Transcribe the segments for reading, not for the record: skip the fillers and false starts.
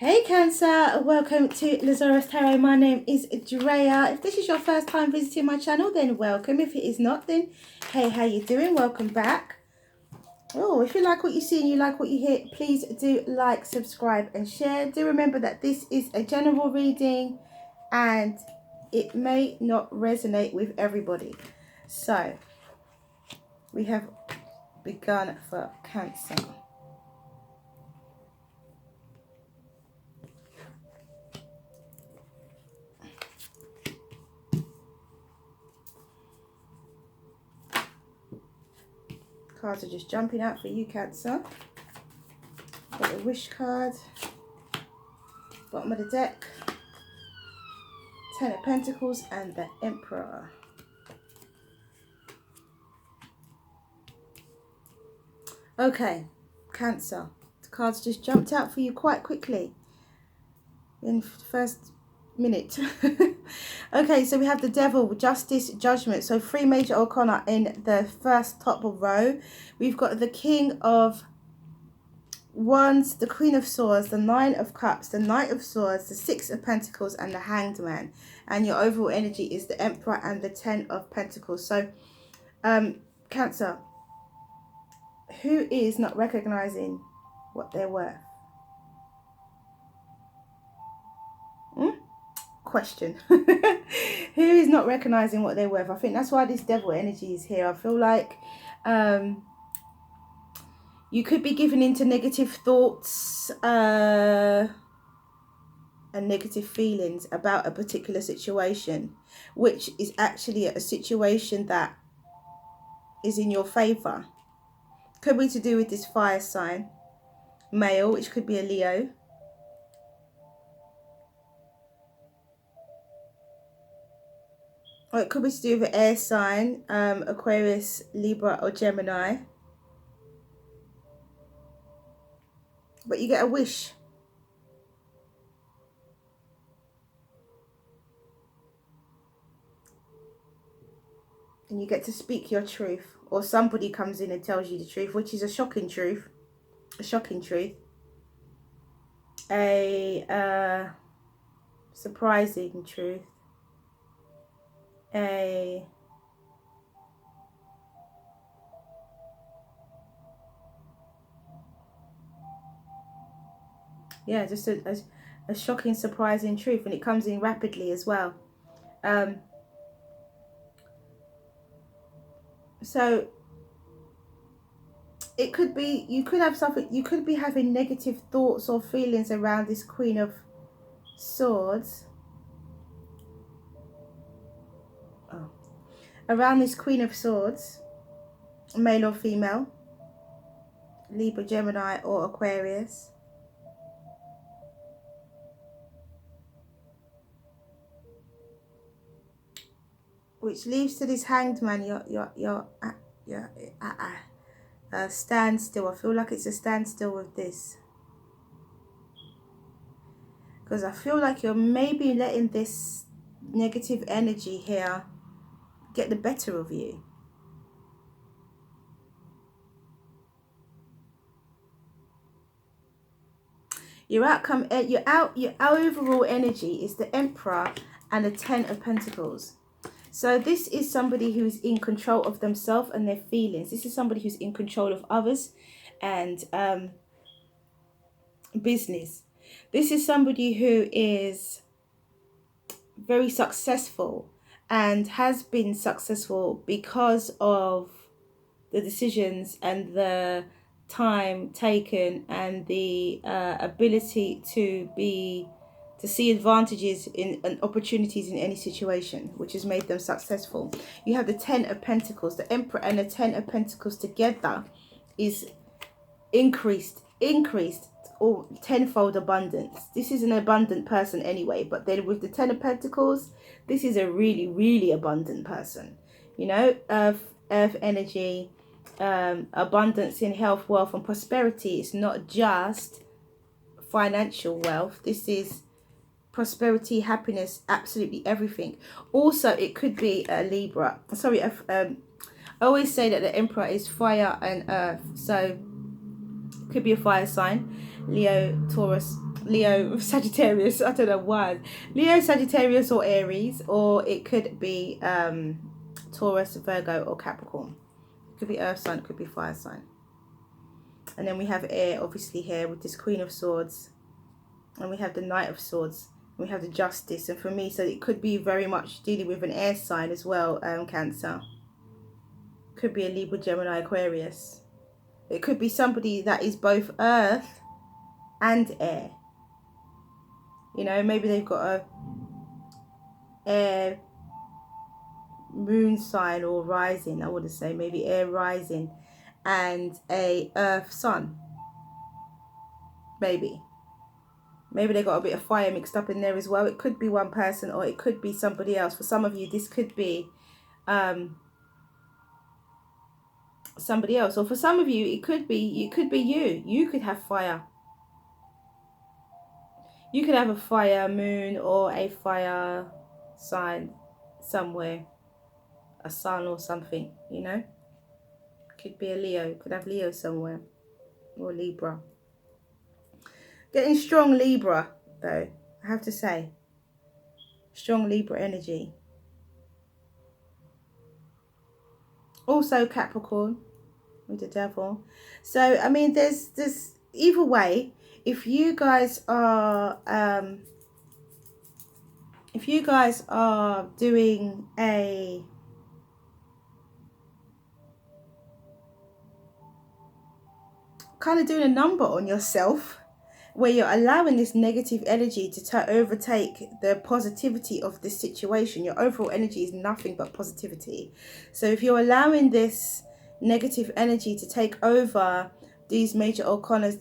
Hey Cancer, welcome to Zarious Tarot. My name is Drea. If this is your first time visiting my channel, then welcome. If it is not, then hey, how you doing? Welcome back. Oh, if you like what you see and you like what you hear, please do like, subscribe and share. Do remember that this is a general reading and it may not resonate with everybody. So, we have begun for Cancer. Cards are just jumping out for you, Cancer. Got the Wish card. Bottom of the deck. Ten of Pentacles and the Emperor. Okay, Cancer. The cards just jumped out for you quite quickly. In the first minute. Okay, so we have the Devil, Justice, Judgment. So 3 major arcana in the first top row. We've got the King of Wands, the Queen of Swords, the 9 of Cups, the Knight of Swords, the 6 of Pentacles and the Hanged Man. And your overall energy is the Emperor and the 10 of Pentacles. So Cancer, who is not recognizing what they're worth? Question. Who is not recognizing what they're worth? I think that's why this Devil energy is here. I feel like you could be giving into negative thoughts and negative feelings about a particular situation, which is actually a situation that is in your favor. Could be to do with this fire sign, male, which could be a Leo. Or it could be to do with an air sign, Aquarius, Libra or Gemini. But you get a wish. And you get to speak your truth. Or somebody comes in and tells you the truth, which is a shocking truth. A shocking truth. A surprising truth. Yeah, just a shocking, surprising truth, and it comes in rapidly as well. So it could be, you could have something, you could be having negative thoughts or feelings around this Queen of Swords. Around this Queen of Swords, male or female, Libra, Gemini or Aquarius. Which leads to this Hanged Man, your standstill. I feel like it's a standstill with this. Because I feel like you're maybe letting this negative energy here get the better of you. Your outcome, your overall energy is the Emperor and the 10 of Pentacles. So this is somebody who's in control of themselves and their feelings. This is somebody who's in control of others and business. This is somebody who is very successful and has been successful because of the decisions and the time taken and the ability to see advantages and opportunities in any situation, which has made them successful. You have the 10 of Pentacles. The Emperor and the 10 of Pentacles together is increased or tenfold abundance. This is an abundant person anyway, but then with the 10 of Pentacles, this is a really, really abundant person. You know, earth energy, abundance in health, wealth and prosperity. It's not just financial wealth. This is prosperity, happiness, absolutely everything. Also, it could be a Libra. Sorry, I always say that the Emperor is fire and earth. So, it could be a fire sign. Leo, Taurus, Leo, Sagittarius, I don't know why. Leo, Sagittarius or Aries, or it could be Taurus, Virgo or Capricorn. It could be earth sign, it could be fire sign. And then we have air, obviously, here with this Queen of Swords. And we have the Knight of Swords. And we have the Justice. And for me, so it could be very much dealing with an air sign as well, Cancer. Could be a Libra, Gemini, Aquarius. It could be somebody that is both earth and air. You know, maybe they've got a air moon sign or rising, I would say. Maybe air rising and a earth sun. Maybe they got a bit of fire mixed up in there as well. It could be one person or it could be somebody else. For some of you, this could be somebody else. Or for some of you, it could be you. You could have fire. You could have a fire moon or a fire sign somewhere. A sun or something, you know. Could be a Leo. Could have Leo somewhere. Or Libra. Getting strong Libra, though, I have to say. Strong Libra energy. Also Capricorn with the Devil. So, I mean, there's either way, if you guys are doing a kind of doing a number on yourself, where you're allowing this negative energy to overtake the positivity of this situation. Your overall energy is nothing but positivity. So if you're allowing this negative energy to take over these major arcana,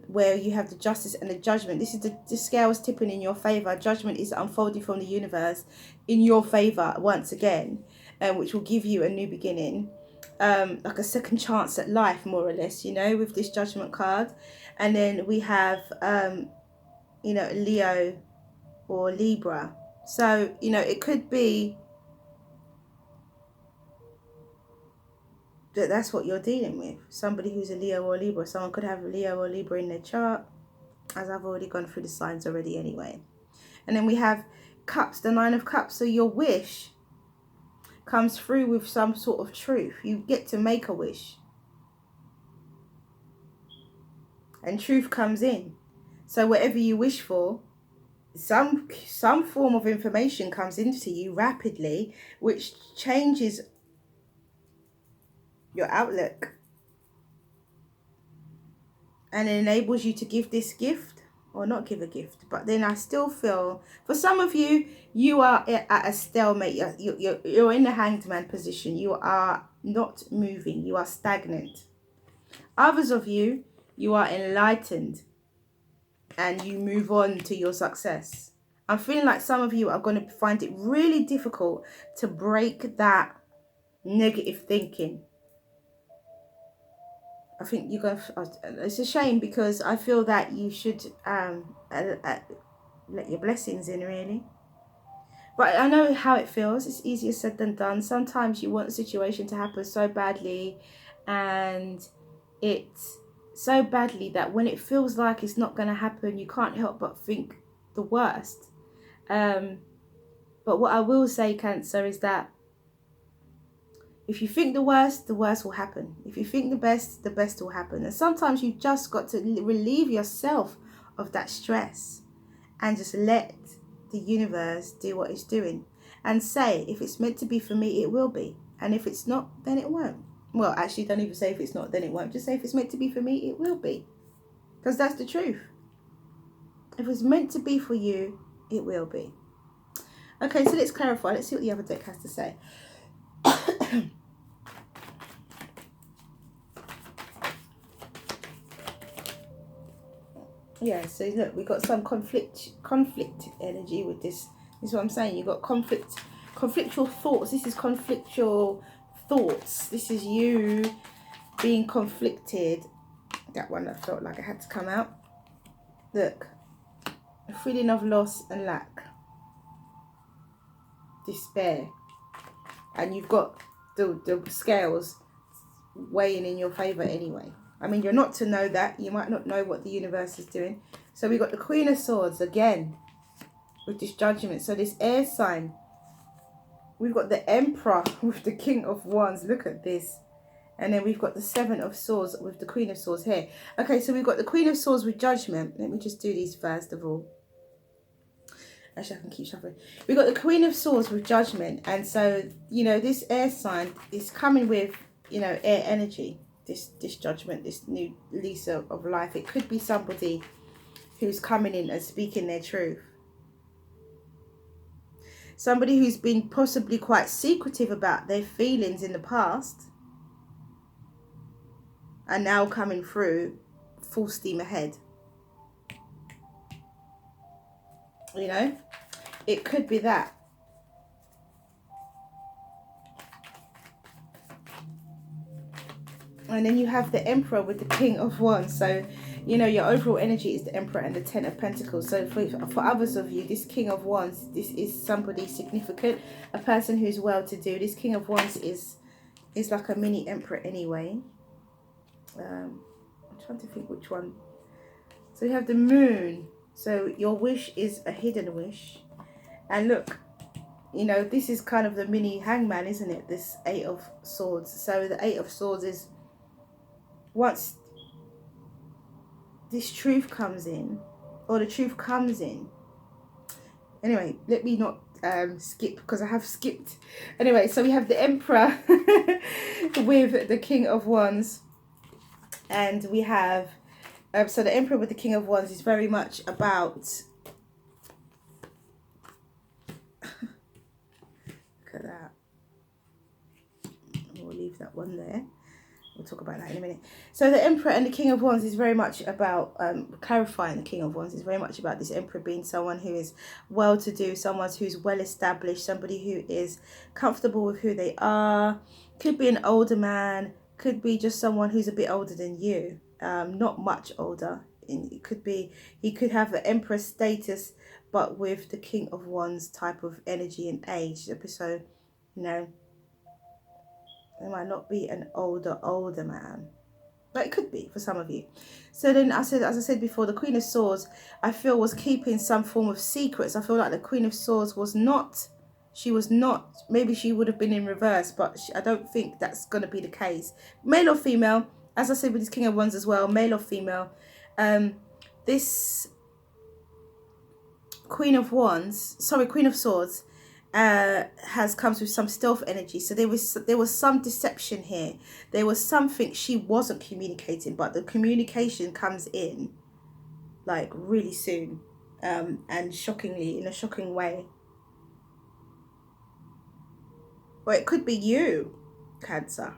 where you have the Justice and the Judgment, this is the scales tipping in your favor. Judgment is unfolding from the universe in your favor once again, which will give you a new beginning. Like a second chance at life, more or less, you know, with this Judgment card. And then we have, you know, Leo or Libra. So, you know, it could be that that's what you're dealing with. Somebody who's a Leo or Libra. Someone could have a Leo or Libra in their chart, as I've already gone through the signs already anyway. And then we have Cups, the Nine of Cups. So your wish comes through with some sort of truth. You get to make a wish. And truth comes in. So whatever you wish for, some form of information comes into you rapidly, which changes your outlook. And it enables you to give this gift or not give a gift. But then I still feel, for some of you, you are at a stalemate. You're in the Hanged Man position. You are not moving. You are stagnant. Others of you, you are enlightened and you move on to your success. I'm feeling like some of you are going to find it really difficult to break that negative thinking. I think you're going to, it's a shame, because I feel that you should let your blessings in, really. But I know how it feels. It's easier said than done. Sometimes you want a situation to happen so badly, and it's so badly that when it feels like it's not going to happen, you can't help but think the worst. But what I will say, Cancer, is that if you think the worst will happen. If you think the best will happen. And sometimes you just got to relieve yourself of that stress and just let the universe do what it's doing. And say, if it's meant to be for me, it will be. And if it's not, then it won't. Well, actually, don't even say if it's not, then it won't. Just say if it's meant to be for me, it will be. Because that's the truth. If it's meant to be for you, it will be. Okay, so let's clarify. Let's see what the other deck has to say. Yeah, so look, we've got some conflict energy with this. This is what I'm saying. You've got conflictual thoughts. This is conflictual thoughts. This is you being conflicted. That one, I felt like I had to come out. Look, a feeling of loss and lack, despair, and you've got the scales weighing in your favor anyway. I mean, you're not to know that. You might not know what the universe is doing. So we got the Queen of Swords again with this Judgment. So this air sign, we've got the Emperor with the King of Wands. Look at this. And then we've got the Seven of Swords with the Queen of Swords here. Okay, so we've got the Queen of Swords with Judgment. Let me just do these first of all. Actually, I can keep shuffling. We've got the Queen of Swords with Judgment. And so, you know, this air sign is coming with, you know, air energy. This Judgment, this new lease of life. It could be somebody who's coming in and speaking their truth. Somebody who's been possibly quite secretive about their feelings in the past are now coming through full steam ahead. You know, it could be that. And then you have the Emperor with the King of Wands. So, you know, your overall energy is the Emperor and the Ten of Pentacles. So for others of you, this King of Wands, this is somebody significant, a person who's well-to-do. This King of Wands is like a mini Emperor anyway. I'm trying to think which one. So you have the Moon. So your wish is a hidden wish. And look, you know, this is kind of the mini Hangman, isn't it? This Eight of Swords. So the Eight of Swords is once this truth comes in, or the truth comes in. Anyway, let me not skip, because I have skipped. Anyway, so we have the Emperor with the King of Wands. And we have, so the Emperor with the King of Wands is very much about, look at that. We'll leave that one there. We'll talk about that in a minute. So the Emperor and the King of Wands is very much about clarifying the King of Wands. Is very much about this Emperor being someone who is well-to-do, someone who's well-established, somebody who is comfortable with who they are. Could be an older man, could be just someone who's a bit older than you, not much older. It could be, he could have the Emperor status, but with the King of Wands type of energy and age. So, you know, it might not be an older man, but it could be for some of you. So then, as I said before, the Queen of Swords, I feel, was keeping some form of secrets. I feel like the Queen of Swords was not, maybe she would have been in reverse, but I don't think that's going to be the case. Male or female, as I said with this King of Wands as well, male or female. This Queen of Swords, comes with some stealth energy. So there was some deception here. There was something she wasn't communicating, but the communication comes in like really soon, and shockingly, in a shocking way. Or it could be you, Cancer.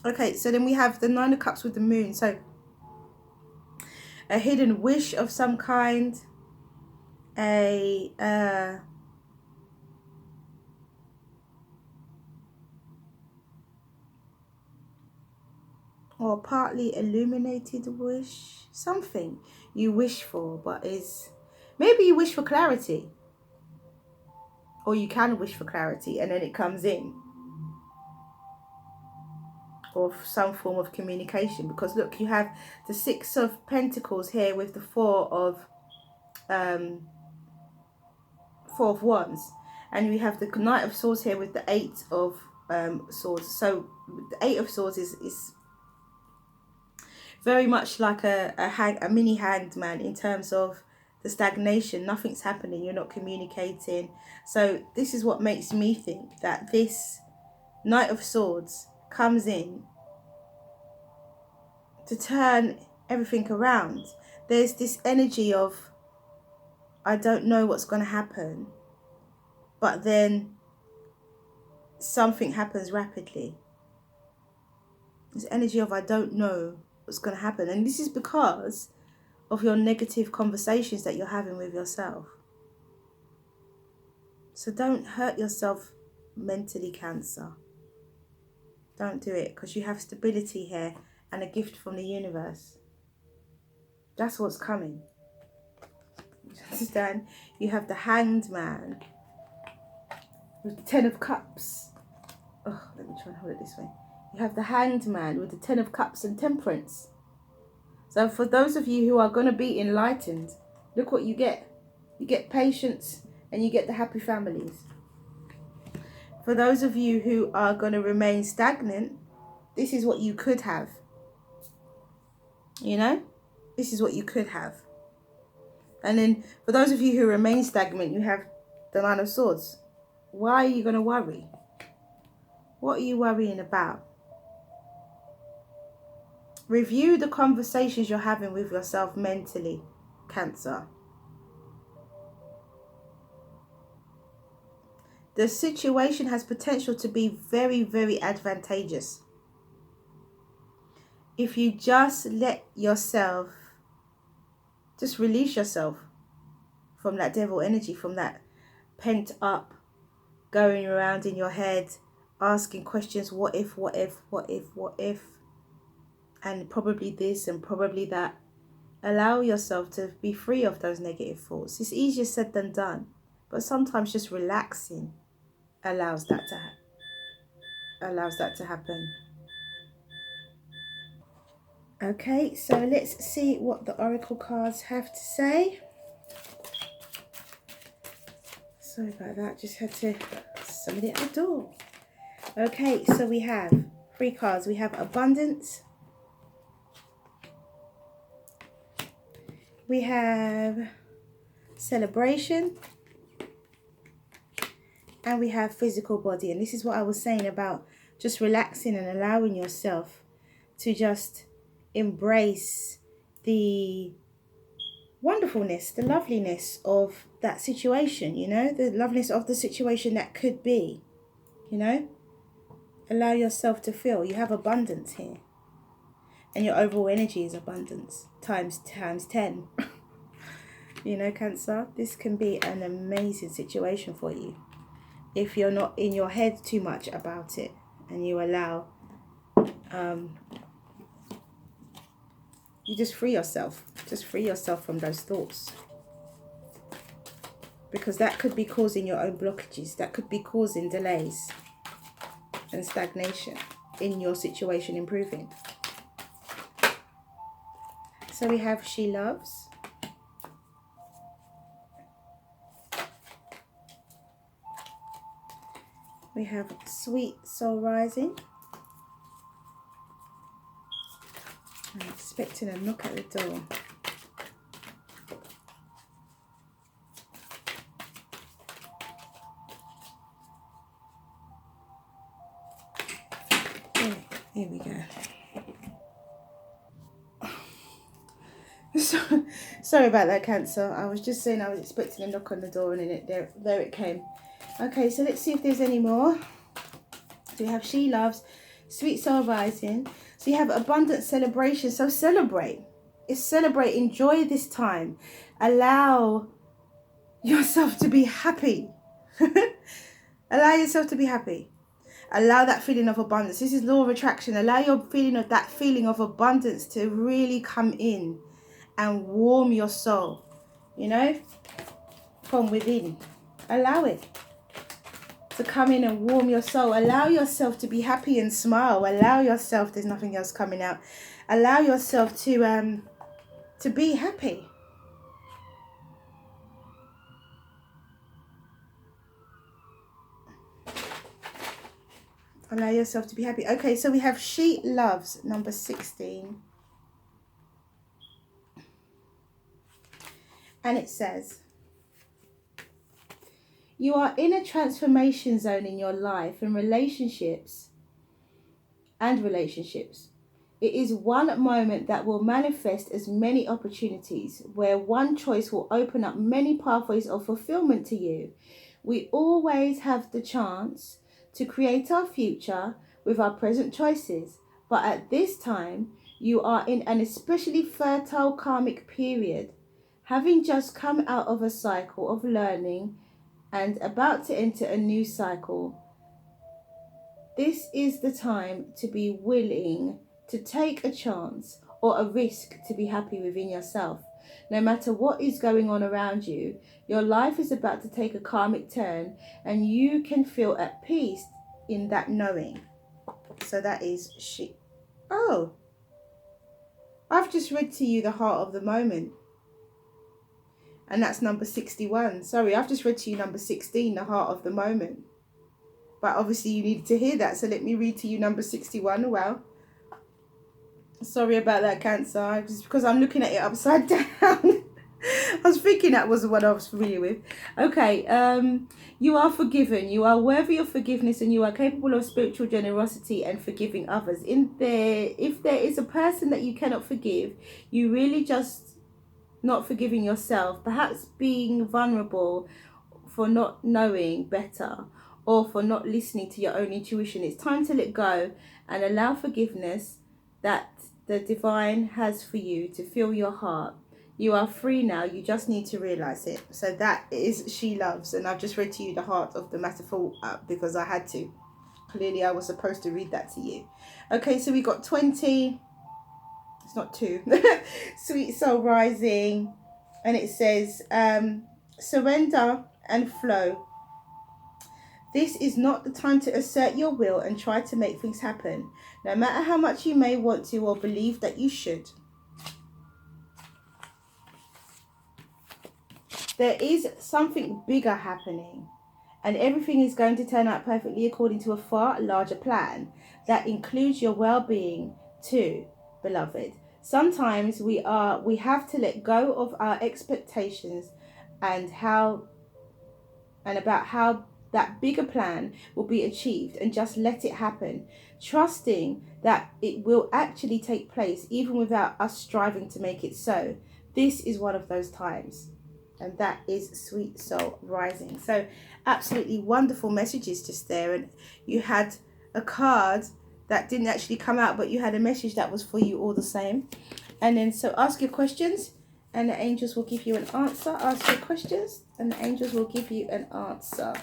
Okay, so then we have the Nine of Cups with the Moon. So a hidden wish of some kind, or partly illuminated wish, something you wish for, but is, maybe you wish for clarity, or you can wish for clarity and then it comes in, or some form of communication. Because look, you have the Six of Pentacles here with the Four of Wands, and we have the Knight of Swords here with the Eight of Swords. So the Eight of Swords is very much like a mini hangman in terms of the stagnation. Nothing's happening, you're not communicating. So this is what makes me think that this Knight of Swords comes in to turn everything around. There's this energy of, I don't know what's going to happen, but then something happens rapidly. This energy of, I don't know what's going to happen. And this is because of your negative conversations that you're having with yourself. So don't hurt yourself mentally, Cancer. Don't do it, because you have stability here and a gift from the universe. That's what's coming. You understand? You have the Hanged Man with the Ten of Cups. Oh, let me try and hold it this way. You have the Hanged Man with the Ten of Cups and Temperance. So for those of you who are going to be enlightened, look what you get. You get patience and you get the happy families. For those of you who are going to remain stagnant, this is what you could have. You know, this is what you could have. And then for those of you who remain stagnant, you have the Nine of Swords. Why are you going to worry? What are you worrying about? Review the conversations you're having with yourself mentally, Cancer. The situation has potential to be very, very advantageous. If you just let yourself, just release yourself from that devil energy, from that pent up, going around in your head, asking questions, what if, what if, what if, what if, and probably this and probably that. Allow yourself to be free of those negative thoughts. It's easier said than done, but sometimes just relaxing allows that to happen. Okay, so let's see what the oracle cards have to say. Sorry about that, just had to summon it at the door. Okay, so we have 3 cards. We have abundance, we have celebration, and we have physical body. And this is what I was saying about just relaxing and allowing yourself to just embrace the wonderfulness, the loveliness of that situation, you know, the loveliness of the situation that could be, you know. Allow yourself to feel. You have abundance here. And your overall energy is abundance times 10. You know, Cancer, this can be an amazing situation for you if you're not in your head too much about it and you allow, you just free yourself. Just free yourself from those thoughts. Because that could be causing your own blockages. That could be causing delays and stagnation in your situation improving. So we have she loves. We have sweet soul rising. I'm expecting a knock at the door. Here we go. Sorry about that, Cancer. I was just saying I was expecting a knock on the door, and then there it came. Okay, so let's see if there's any more. So we have she loves, sweet soul rising. So you have abundant celebration. So celebrate. It's celebrate. Enjoy this time. Allow yourself to be happy. Allow yourself to be happy. Allow that feeling of abundance. This is law of attraction. Allow your feeling of that feeling of abundance to really come in and warm your soul, you know, from within. Allow it to come in and warm your soul. Allow yourself to be happy and smile. Allow yourself, there's nothing else coming out. Allow yourself to be happy. Allow yourself to be happy. Okay, so we have she loves, number 16. And it says, you are in a transformation zone in your life and relationships. It is one moment that will manifest as many opportunities, where one choice will open up many pathways of fulfillment to you. We always have the chance to create our future with our present choices, but at this time, you are in an especially fertile karmic period, having just come out of a cycle of learning and about to enter a new cycle. This is the time to be willing to take a chance or a risk to be happy within yourself. No matter what is going on around you, your life is about to take a karmic turn, and you can feel at peace in that knowing. So that is she. Oh, I've just read to you the heart of the moment. And that's number 61. Sorry, I've just read to you number 16, the heart of the moment. But obviously you needed to hear that. So let me read to you number 61. Well, sorry about that, Cancer. Just because I'm looking at it upside down. I was thinking that was the one I was familiar with. Okay, you are forgiven. You are worthy of forgiveness, and you are capable of spiritual generosity and forgiving others. If there is a person that you cannot forgive, you really just not forgiving yourself. Perhaps being vulnerable for not knowing better, or for not listening to your own intuition. It's time to let go and allow forgiveness that the divine has for you to fill your heart. You are free now. You just need to realize it. So that is She Loves. And I've just read to you the heart of the matter fall up because I had to. Clearly I was supposed to read that to you. Okay, so we got 20. It's not 2. Sweet Soul Rising. And it says, surrender and flow. This is not the time to assert your will and try to make things happen, no matter how much you may want to or believe that you should. There is something bigger happening, and everything is going to turn out perfectly according to a far larger plan that includes your well-being too, beloved. Sometimes we have to let go of our expectations and about how that bigger plan will be achieved, and just let it happen, trusting that it will actually take place even without us striving to make it so. This is one of those times. And that is Sweet Soul Rising. So absolutely wonderful messages just there. And you had a card that didn't actually come out, but you had a message that was for you all the same. And then so ask your questions and the angels will give you an answer. Ask your questions and the angels will give you an answer.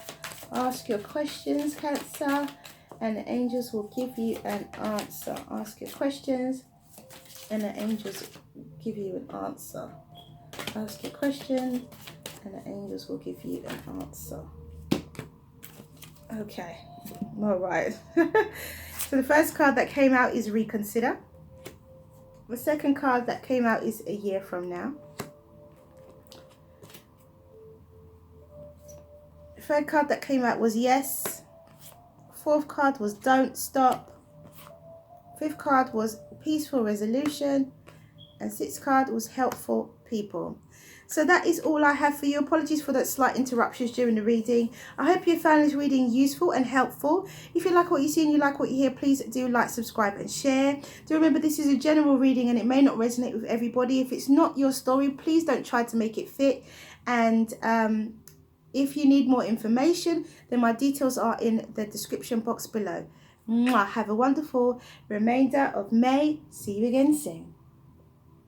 Ask your questions, Cancer, and the angels will give you an answer. Ask your questions and the angels will give you an answer. Ask your question and the angels will give you an answer. Okay, all right. So the first card that came out is reconsider. The second card that came out is a year from now. The third card that came out was yes. Fourth card was don't stop. Fifth card was peaceful resolution. And sixth card was helpful people. So that is all I have for you. Apologies for that slight interruptions during the reading. I hope you found this reading useful and helpful. If you like what you see and you like what you hear, please do like, subscribe and share. Do remember this is a general reading and it may not resonate with everybody. If it's not your story, please don't try to make it fit. And if you need more information, then my details are in the description box below. Mwah. Have a wonderful remainder of May. See you again soon.